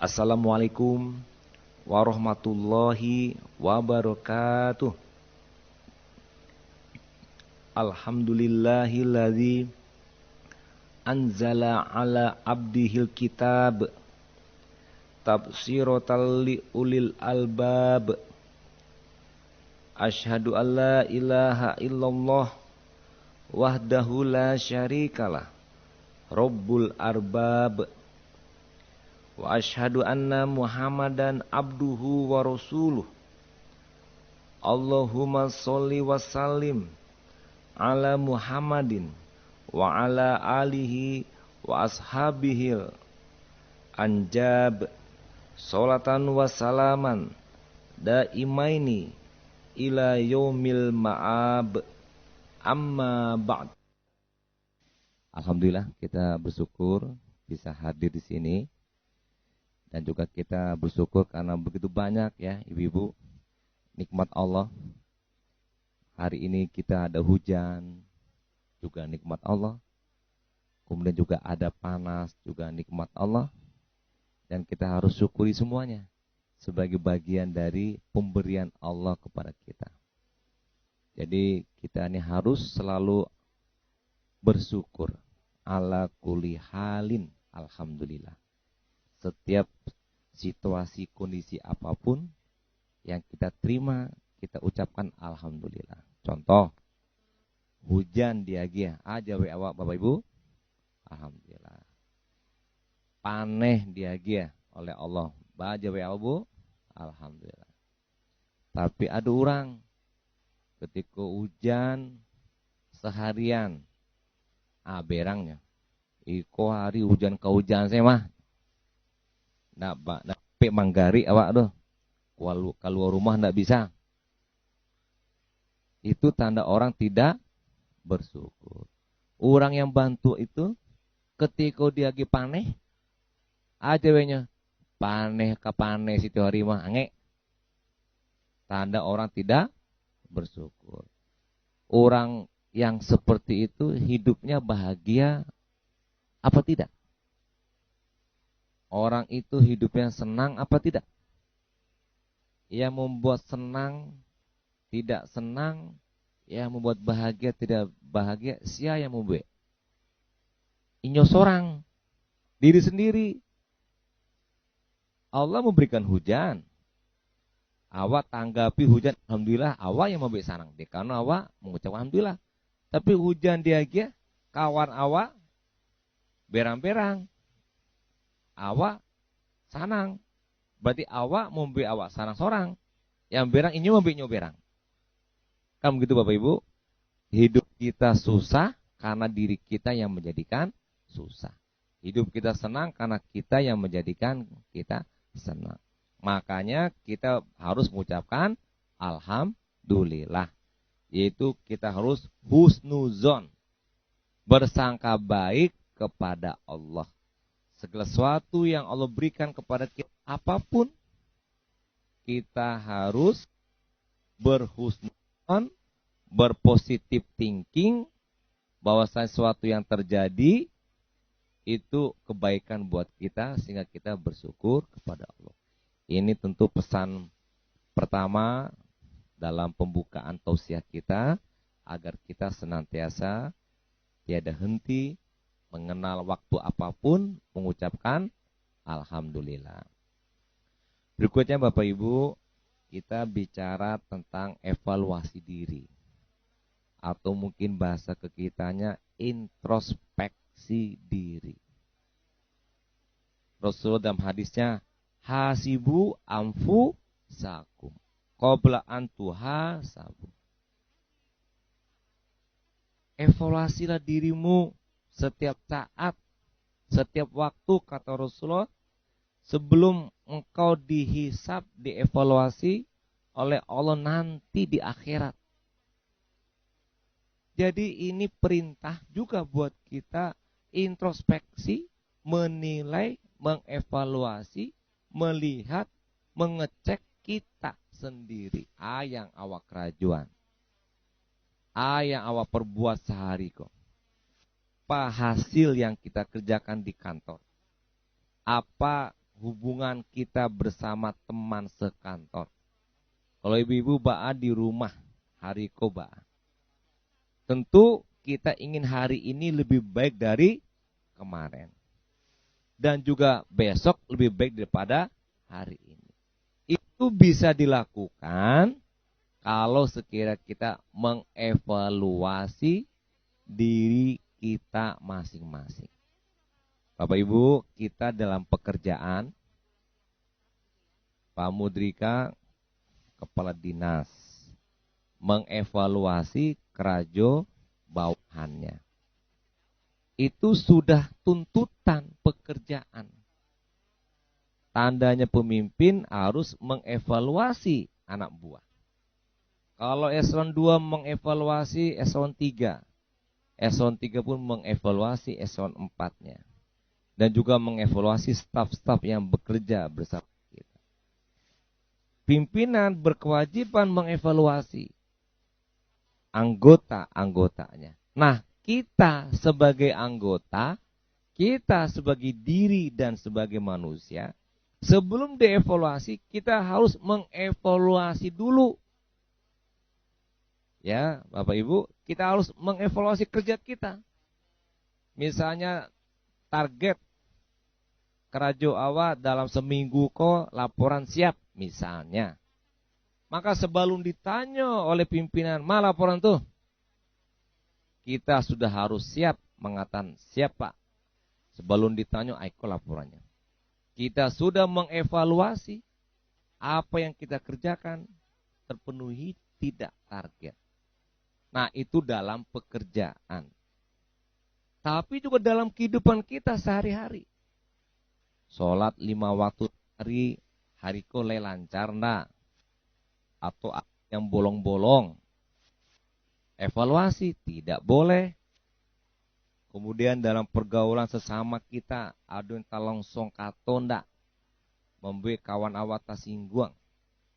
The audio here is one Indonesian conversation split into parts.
Assalamualaikum warahmatullahi wabarakatuh. Alhamdulillahilladzi anzala ala abdihil kitab tafsiratan li ulil albab. Asyhadu an la ilaha illallah wahdahu la syarikalah rabbul arbab. Wa asyhadu anna Muhammadan abduhu wa rasuluh. Allahumma sholli wa sallim ala Muhammadin wa ala alihi wa ashabihil anjab. Sholatan wa salaman daimaini ila yaumil ma'ab. Amma ba'd. Alhamdulillah, kita bersyukur bisa hadir di sini. Dan juga kita bersyukur karena begitu banyak ya ibu-ibu nikmat Allah. Hari ini kita ada hujan, juga nikmat Allah. Kemudian juga ada panas, juga nikmat Allah. Dan kita harus syukuri semuanya sebagai bagian dari pemberian Allah kepada kita. Jadi kita ini harus selalu bersyukur ala kulli halin, alhamdulillah. Setiap situasi kondisi apapun yang kita terima, kita ucapkan alhamdulillah. Contoh, hujan diagia aja we awak Bapak Ibu, alhamdulillah. Paneh diagia oleh Allah, baja we awak Bu, alhamdulillah. Tapi ada orang ketika hujan seharian, berangnya, iko hari hujan ke hujan saya mah. Nak manggari awak tuh, keluar rumah ndak bisa. Itu tanda orang tidak bersyukur. Orang yang bantu itu ketika dia lagi paneh, aja wenya paneh ke paneh situ hari mah ange. Tanda orang tidak bersyukur. Orang yang seperti itu hidupnya bahagia apa tidak? Orang itu hidupnya senang apa tidak? Yang membuat senang, tidak senang, yang membuat bahagia, tidak bahagia, siapa yang membuat? Inyo sorang, diri sendiri. Allah memberikan hujan. Awak tanggapi hujan, alhamdulillah, awak yang membuat senang. Karena awak mengucapkan alhamdulillah. Tapi hujan dia kawan awak berang-berang. Awak sanang, berarti awak membi awak sanang sorang, yang berang ini membi nyo berang. Kan begitu Bapak Ibu? Hidup kita susah karena diri kita yang menjadikan susah. Hidup kita senang karena kita yang menjadikan kita senang. Makanya kita harus mengucapkan alhamdulillah. Yaitu kita harus husnuzon, bersangka baik kepada Allah. Segala sesuatu yang Allah berikan kepada kita, apapun, kita harus berhusnuzon, berpositif thinking, bahwa sesuatu yang terjadi itu kebaikan buat kita, sehingga kita bersyukur kepada Allah. Ini tentu pesan pertama dalam pembukaan tausiah kita, agar kita senantiasa tiada henti mengenal waktu apapun mengucapkan alhamdulillah. Berikutnya Bapak Ibu, kita bicara tentang evaluasi diri. Atau mungkin bahasa kekitanya introspeksi diri. Rasulullah dalam hadisnya, hasibu amfu sakum qabla antuha sabu. Evaluasilah dirimu setiap saat, setiap waktu, kata Rasulullah, sebelum engkau dihisab, dievaluasi oleh Allah nanti di akhirat. Jadi ini perintah juga buat kita introspeksi, menilai, mengevaluasi, melihat, mengecek kita sendiri. Yang awak kerajuan, yang awak perbuat sehari kok. Apa hasil yang kita kerjakan di kantor? Apa hubungan kita bersama teman sekantor. Kalau ibu-ibu ba'a di rumah, hari ko ba'a. Tentu kita ingin hari ini lebih baik dari kemarin. Dan juga besok lebih baik daripada hari ini. Itu bisa dilakukan kalau sekiranya kita mengevaluasi diri kita masing-masing. Bapak Ibu, kita dalam pekerjaan, Pak Mudrika, kepala dinas, mengevaluasi kerajo bawahannya. Itu sudah tuntutan pekerjaan. Tandanya pemimpin harus mengevaluasi anak buah. Kalau eselon 2 mengevaluasi eselon 3, eselon 3 pun mengevaluasi eselon 4-nya. Dan juga mengevaluasi staf-staf yang bekerja bersama kita. Pimpinan berkewajiban mengevaluasi anggota-anggotanya. Nah, kita sebagai anggota, kita sebagai diri dan sebagai manusia, sebelum dievaluasi, kita harus mengevaluasi dulu. Ya, Bapak Ibu, kita harus mengevaluasi kerja kita. Misalnya target kerajo awak dalam seminggu kok laporan siap misalnya. Maka sebelum ditanya oleh pimpinan, "Ma laporan tuh?" Kita sudah harus siap mengatakan, "Siap Pak." Sebelum ditanya, "Aiko laporannya." Kita sudah mengevaluasi apa yang kita kerjakan terpenuhi tidak target. Nah, itu dalam pekerjaan. Tapi juga dalam kehidupan kita sehari-hari. Sholat 5 waktu hari ko lancar enggak? Atau yang bolong-bolong. Evaluasi, tidak boleh. Kemudian dalam pergaulan sesama kita, ada yang talongsong kato enggak? Membuat kawan awak tasingguang.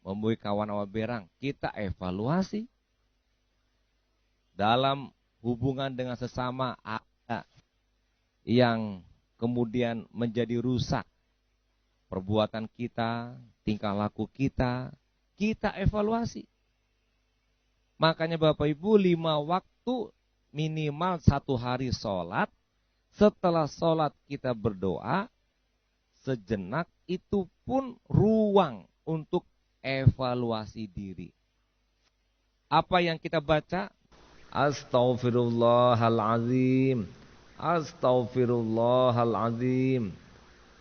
Membuat kawan awak berang. Kita evaluasi. Dalam hubungan dengan sesama ada yang kemudian menjadi rusak. Perbuatan kita, tingkah laku kita evaluasi. Makanya Bapak Ibu 5 waktu minimal 1 hari sholat. Setelah sholat kita berdoa, sejenak itu pun ruang untuk evaluasi diri. Apa yang kita baca? Astaghfirullahalazim. Astaghfirullahalazim.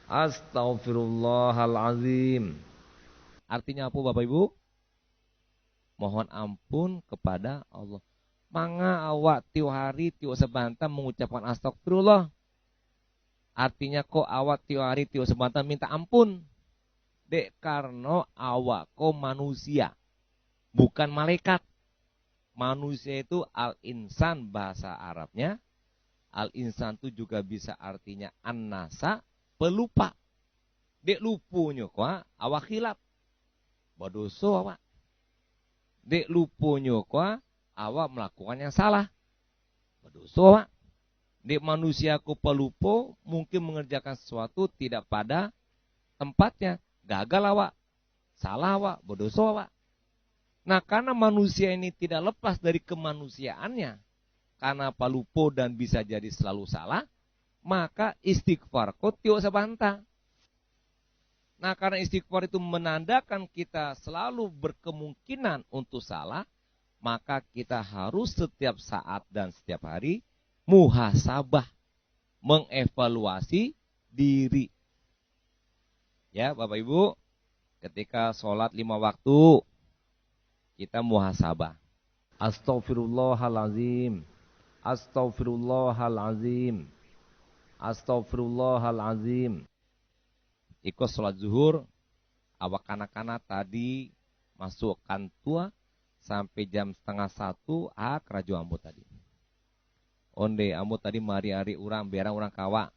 Astaghfirullahalazim. Artinya apa Bapak Ibu? Mohon ampun kepada Allah. Manga awak tiap hari tiap sebentar mengucapkan astagfirullah. Artinya kok awak tiap hari tiap sebentar minta ampun. Dek karena awak kok manusia, bukan malaikat. Manusia itu al-insan bahasa Arabnya. Al-insan itu juga bisa artinya an-nasa, pelupa. Dek lupunya kok awak khilaf. Berdosa awak. Dek lupunya kok awak melakukan yang salah. Berdosa awak. Dek manusia ku pelupo mungkin mengerjakan sesuatu tidak pada tempatnya. Gagal awak. Salah awak. Berdosa awak. Nah, karena manusia ini tidak lepas dari kemanusiaannya, karena palupo dan bisa jadi selalu salah, maka istighfar kok tiok sabanta. Nah, karena istighfar itu menandakan kita selalu berkemungkinan untuk salah, maka kita harus setiap saat dan setiap hari muhasabah, mengevaluasi diri. Ya, Bapak Ibu, ketika sholat 5 waktu, kita muhasabah. Astaghfirullahalazim. Astaghfirullahalazim. Astaghfirullahalazim. Ikut sholat zuhur, awak kanak-kanak tadi masuk kantua sampai jam 12:30 kerajo ambo tadi. Onde ambo tadi mari-ari urang berang urang kawa.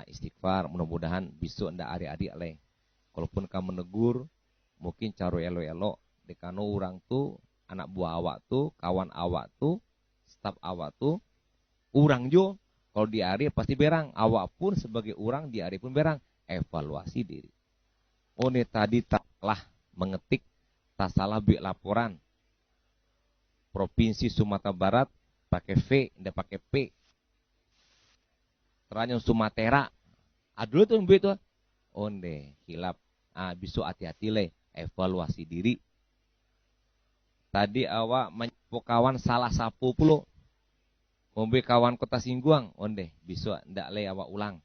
Istighfar, mudah-mudahan besok ndak ari-ari leh. Kalaupun kamu menegur, mungkin caro elo-elo. Dekano orang tuh, anak buah awak tuh, kawan awak tuh, staf awak tuh, orang jo, kalau di hari pasti berang, awak pun sebagai orang di hari pun berang. evaluasi diri. Oh nih tadi tak salah mengetik, tak salah bikin laporan. Provinsi Sumatera Barat pakai V, tidak pakai P. Teranyong Sumatera. Aduh tuh itu. Onde hilap. Bisu hati-hati le, evaluasi diri. Tadi awak menyepu kawan salah sapu pulo. Ngombe kawan kota singguang, onde bisu ndak le awak ulang.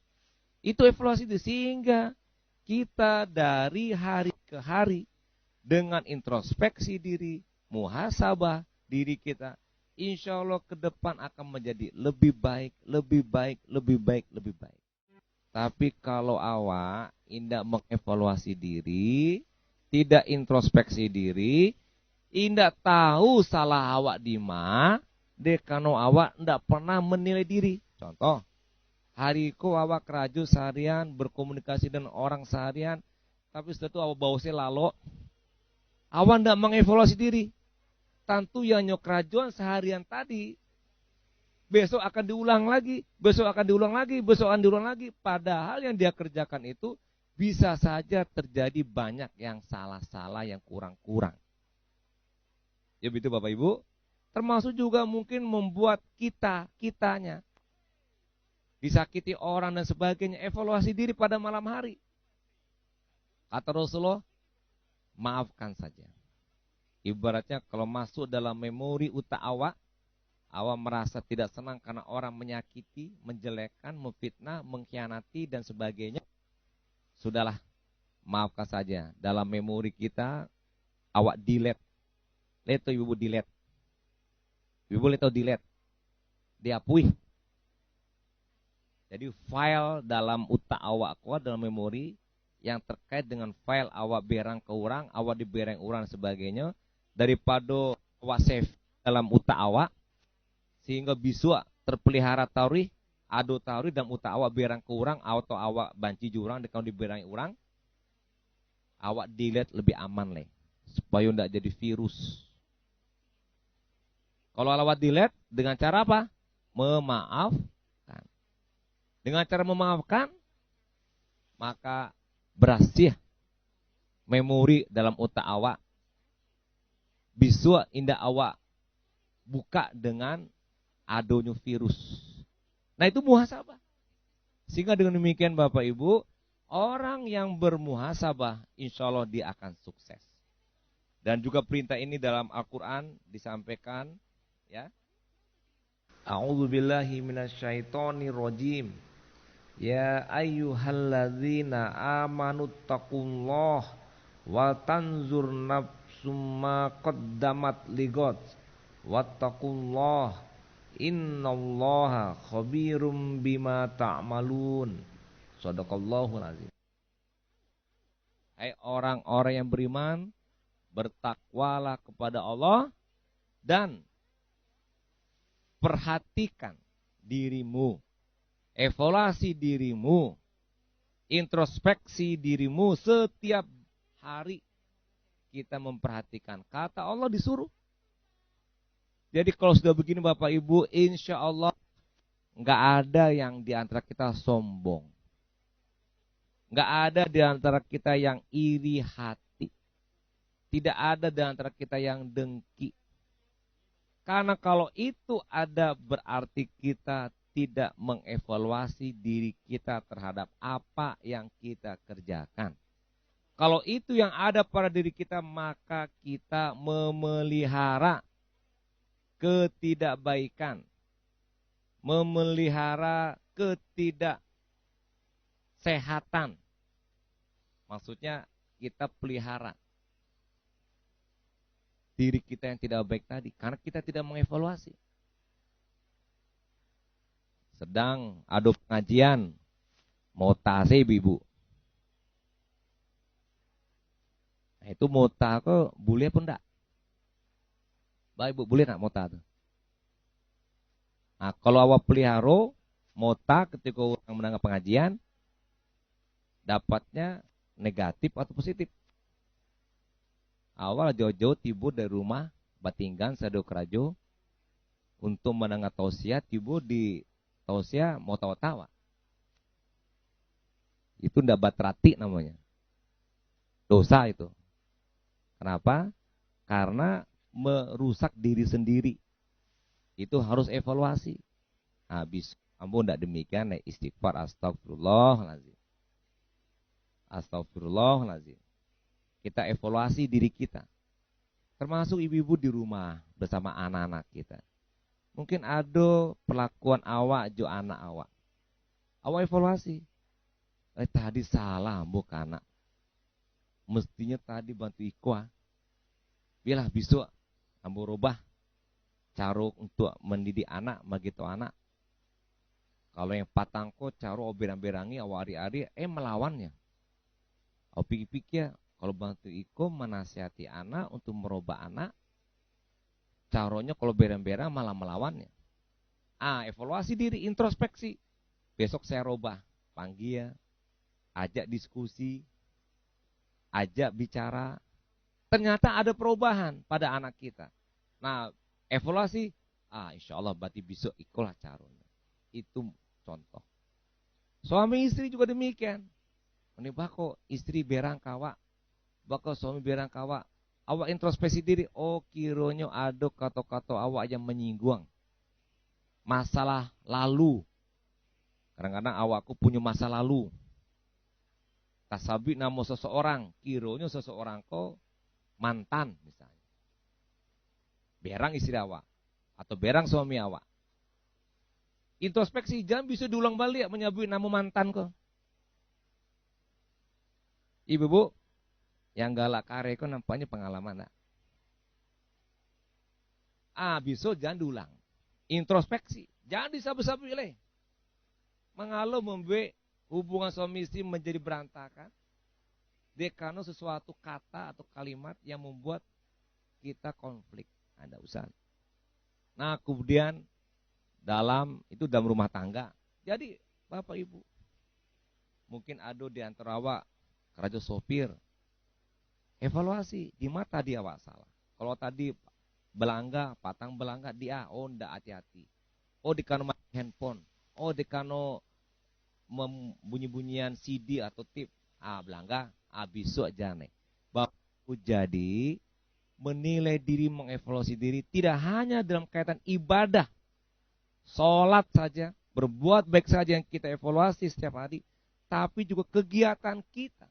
Itu evaluasi diri sehingga kita dari hari ke hari dengan introspeksi diri, muhasabah diri kita, insya Allah ke depan akan menjadi lebih baik, lebih baik, lebih baik, lebih baik. Tapi kalau awak tidak mengevaluasi diri, tidak introspeksi diri, tidak tahu salah awak di mana, dekano awak tidak pernah menilai diri. Contoh, hariku awak keraju seharian, berkomunikasi dengan orang seharian, tapi setelah itu awak bawasnya lalu, awak tidak mengevaluasi diri. Tentu yang nyok kerajuan seharian tadi, besok akan diulang lagi, besok akan diulang lagi, besok akan diulang lagi. Padahal yang dia kerjakan itu bisa saja terjadi banyak yang salah-salah, yang kurang-kurang. Ya begitu Bapak Ibu. Termasuk juga mungkin membuat kitanya disakiti orang dan sebagainya. Evaluasi diri pada malam hari. Kata Rasulullah, maafkan saja. Ibaratnya kalau masuk dalam memori utak awak merasa tidak senang karena orang menyakiti, menjelekkan, memfitnah, mengkhianati dan sebagainya. Sudahlah, maafkan saja. Dalam memori kita, awak delete. Lihat tuh ibu delete. Ibu lihat tuh delete. Dihapus. Jadi file dalam utak awak kuat dalam memori yang terkait dengan file awak berang ke orang, awak diberang orang sebagainya, daripada awak save dalam utak awak, sehingga bisa terpelihara tauri, ado tauri dan utak awak berang ke orang, atau awak banci jurang dekau diberang orang, awak delete lebih aman le, supaya tidak jadi virus. Kalau awak delete dengan cara apa? Memaafkan. Dengan cara memaafkan, maka berhasil memori dalam otak awak. Bisa indah awak buka dengan adanya virus. Nah itu muhasabah. Sehingga dengan demikian Bapak Ibu, orang yang bermuhasabah insya Allah dia akan sukses. Dan juga perintah ini dalam Al-Quran disampaikan, ya. A'udzubillahi minasyaitonirrajim. Ya ayyuhalladzina amanu taqullah wa tanzur nafsum ma qaddamat ligot wattaqullah innallaha khabirum bima ta'malun. Shadaqallahul azim. Hai orang-orang yang beriman, bertakwalah kepada Allah dan perhatikan dirimu, evaluasi dirimu, introspeksi dirimu setiap hari. Kita memperhatikan. Kata Allah disuruh. Jadi kalau sudah begini Bapak Ibu, insya Allah nggak ada yang diantara kita sombong, nggak ada diantara kita yang iri hati, tidak ada diantara kita yang dengki. Karena kalau itu ada berarti kita tidak mengevaluasi diri kita terhadap apa yang kita kerjakan. Kalau itu yang ada pada diri kita, maka kita memelihara ketidakbaikan, memelihara ketidaksehatan. Maksudnya kita pelihara diri kita yang tidak baik tadi, karena kita tidak mengevaluasi. Sedang ada pengajian, mau tase ibu. Nah, itu mau ke boleh pun enggak? Baik Bu, boleh enggak mota itu? Nah, kalau awak pelihara mota ketika orang mendengar pengajian, dapatnya negatif atau positif. Awal jauh-jauh tiba dari rumah Batinggan Sado Kerajo untuk mendengar tausiah, tiba di tausiah mau tawa-tawa. Itu ndak batrati namanya. Dosa itu. Kenapa? Karena merusak diri sendiri. Itu harus evaluasi. Habis ampun ndak demikian, istighfar, astagfirullahaladzim. Astagfirullahaladzim. Kita evaluasi diri kita. Termasuk ibu-ibu di rumah bersama anak-anak kita. Mungkin ada perlakuan awak jo anak awak. Awak evaluasi. Tadi salah mbok anak. Mestinya tadi bantu ikhwah. Biarlah besok ambo robah cara untuk mendidik anak begitu anak. Kalau yang patangko cara oberang-berangi awak ari-ari melawannya. Awak pikir-pikir kalau bantu iko menasihati anak untuk merubah anak, caranya kalau berang-berang malah melawannya. Evaluasi diri, introspeksi. Besok saya robah, panggil, ajak diskusi, ajak bicara. Ternyata ada perubahan pada anak kita. Nah, evaluasi, insya Allah berarti besok ikulah caranya. Itu contoh. Suami istri juga demikian. Ini bako istri berang kawa. Bakal suami berang kawa, awak introspeksi diri. Oh, kiranya ada kata-kata awak yang menyinggung masalah lalu. Kadang-kadang awakku punya masa lalu. Tasabi nama seseorang, kiranya seseorang kok mantan misalnya. Berang istri awak atau berang suami awak. Introspeksi, jangan bisa diulang balik menyebut nama mantan kok. Ibu-ibu yang galak kare kok nampaknya pengalaman. Bisa jangan diulang. Introspeksi, jangan disabu-sabu pilih. Mengalau membuat hubungan suami istri menjadi berantakan. Dekano sesuatu kata atau kalimat yang membuat kita konflik. Ada usaha. Nah, kemudian dalam rumah tangga. Jadi Bapak Ibu, mungkin ada di antara awak keraja sopir. Evaluasi, di mata dia awak salah. Kalau tadi belangga, patang belangga dia, ndak hati-hati. Dikano main handphone. Dikano bunyi-bunyian CD atau tip. Belangga, besok aja nih. Bapak jadi menilai diri, mengevaluasi diri tidak hanya dalam kaitan ibadah. Sholat saja, berbuat baik saja yang kita evaluasi setiap hari. Tapi juga kegiatan kita.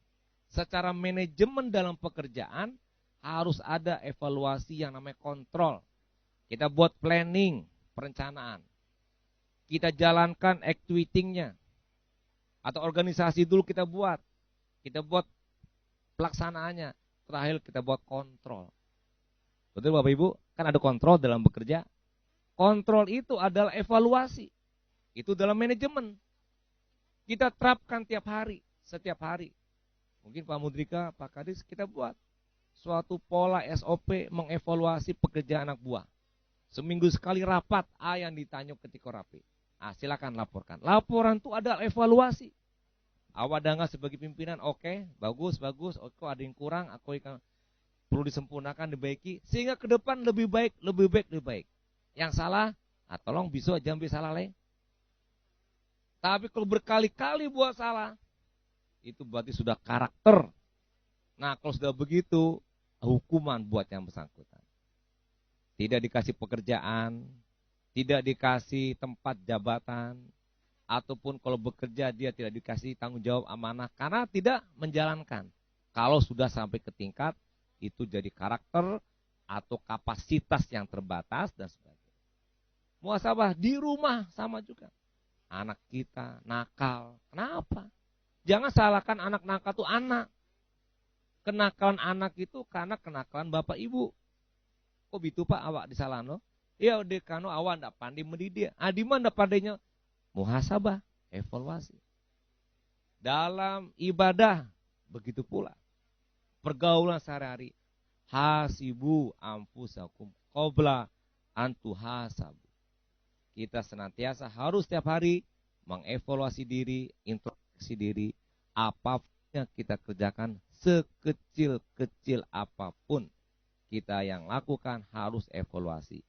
Secara manajemen dalam pekerjaan harus ada evaluasi yang namanya kontrol. Kita buat planning, perencanaan. Kita jalankan activitingnya. Atau organisasi dulu kita buat. Kita buat pelaksanaannya. Terakhir kita buat kontrol. Betul Bapak Ibu? Kan ada kontrol dalam bekerja. Kontrol itu adalah evaluasi. Itu dalam manajemen. Kita terapkan tiap hari, setiap hari. Mungkin Pak Mudrika, Pak Kadis, kita buat suatu pola SOP mengevaluasi pekerjaan anak buah. Seminggu sekali rapat, yang ditanya ketika rapi. Silakan laporkan. Laporan itu adalah evaluasi. Awak dengar sebagai pimpinan, oke, bagus, oke, ada yang kurang, aku perlu disempurnakan, dibaiki, sehingga ke depan lebih baik. Yang salah, tolong bisa jangan salah lagi. Tapi kalau berkali-kali buat salah, itu berarti sudah karakter. Nah, kalau sudah begitu, hukuman buat yang bersangkutan. Tidak dikasih pekerjaan, tidak dikasih tempat jabatan, ataupun kalau bekerja dia tidak dikasih tanggung jawab amanah karena tidak menjalankan. Kalau sudah sampai ke tingkat, itu jadi karakter atau kapasitas yang terbatas dan sebagainya. Muhasabah di rumah sama juga. Anak kita nakal, kenapa? Jangan salahkan anak nakal itu anak. Kenakalan anak itu karena kenakalan bapak ibu. Kok gitu Pak awak disalahno? Ya dekano awak ndak pandai mendidik. Di mana pandainya? Muhasabah, evaluasi. Dalam ibadah begitu pula. Pergaulan sehari-hari. Hasibu anfusakum qabla an tuhasabu. Kita senantiasa harus setiap hari mengevaluasi diri, introspeksi diri, apapun yang kita kerjakan, sekecil-kecil apapun kita yang lakukan harus evaluasi.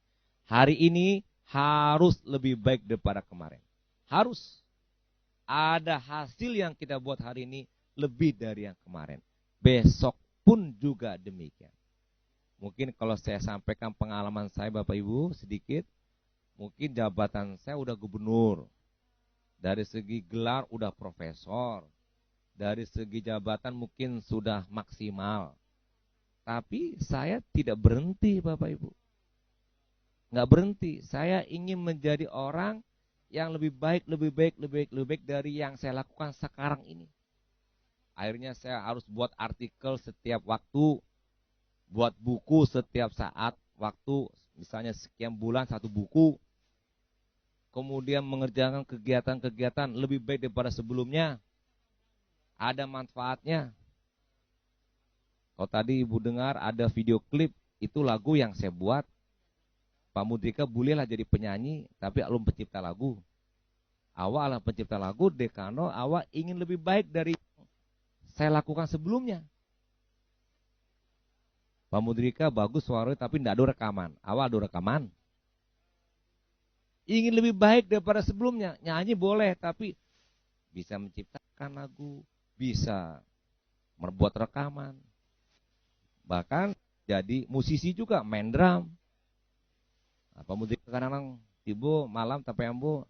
Hari ini harus lebih baik daripada kemarin. Harus. ada hasil yang kita buat hari ini lebih dari yang kemarin. Besok pun juga demikian. Mungkin kalau saya sampaikan pengalaman saya Bapak Ibu sedikit, mungkin jabatan saya udah gubernur. Dari segi gelar udah profesor. Dari segi jabatan mungkin sudah maksimal. Tapi saya tidak berhenti Bapak Ibu. Nggak berhenti. Saya ingin menjadi orang yang lebih baik dari yang saya lakukan sekarang ini. Akhirnya saya harus buat artikel setiap waktu, buat buku setiap saat, waktu, misalnya sekian bulan satu buku. Kemudian mengerjakan kegiatan-kegiatan lebih baik daripada sebelumnya. Ada manfaatnya. Kalau tadi Ibu dengar ada video klip, itu lagu yang saya buat. Pak Mudrika bolehlah jadi penyanyi, tapi belum pencipta lagu. Awak adalah pencipta lagu, Dekano, awak ingin lebih baik dari saya lakukan sebelumnya. Pak Mudrika bagus suaranya, tapi tidak ada rekaman. Awak ada rekaman. Ingin lebih baik daripada sebelumnya. Nyanyi boleh, tapi bisa menciptakan lagu, bisa membuat rekaman. Bahkan jadi musisi juga, main drum. Pak Mudrika kadang-kadang tiba malam tapi ambo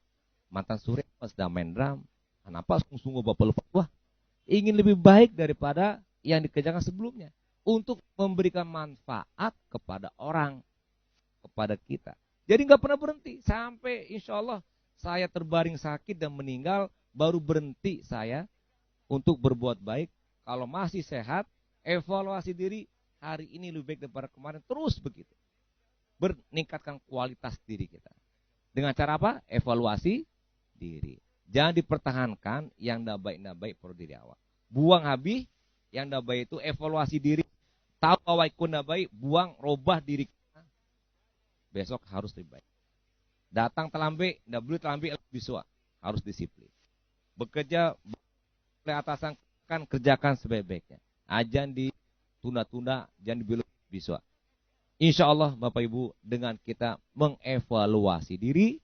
mantan suri sedang main drum. Kenapa sungguh bapak lupa? Wah, ingin lebih baik daripada yang dikerjakan sebelumnya untuk memberikan manfaat kepada orang, kepada kita. Jadi nggak pernah berhenti sampai insya Allah saya terbaring sakit dan meninggal, baru berhenti saya untuk berbuat baik. Kalau masih sehat, evaluasi diri, hari ini lebih baik daripada kemarin, terus begitu. Meningkatkan kualitas diri kita. Dengan cara apa? Evaluasi diri. Jangan dipertahankan yang tidak baik pada diri awak. Buang habis yang tidak baik itu, evaluasi diri. Tahu bahwa itu tidak baik, buang, robah diri kita. Besok harus lebih baik. Datang terlambat, tidak boleh terlambat bisa. Harus disiplin. Bekerja oleh atasan kan kerjakan sebaik-baiknya. Jangan ditunda-tunda, jangan dibelok bisa. Insya Allah Bapak Ibu, dengan kita mengevaluasi diri,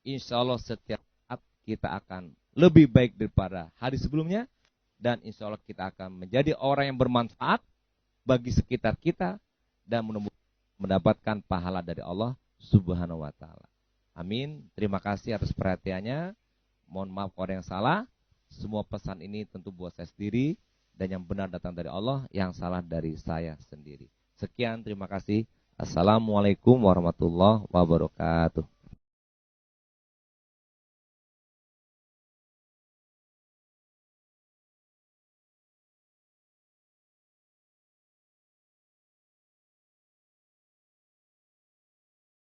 insya Allah setiap saat kita akan lebih baik daripada hari sebelumnya. Dan insya Allah kita akan menjadi orang yang bermanfaat bagi sekitar kita dan mendapatkan pahala dari Allah Subhanahu wa Ta'ala. Amin. Terima kasih atas perhatiannya. Mohon maaf kalau ada yang salah. Semua pesan ini tentu buat saya sendiri, dan yang benar datang dari Allah, yang salah dari saya sendiri. Sekian, terima kasih. Assalamualaikum warahmatullahi wabarakatuh.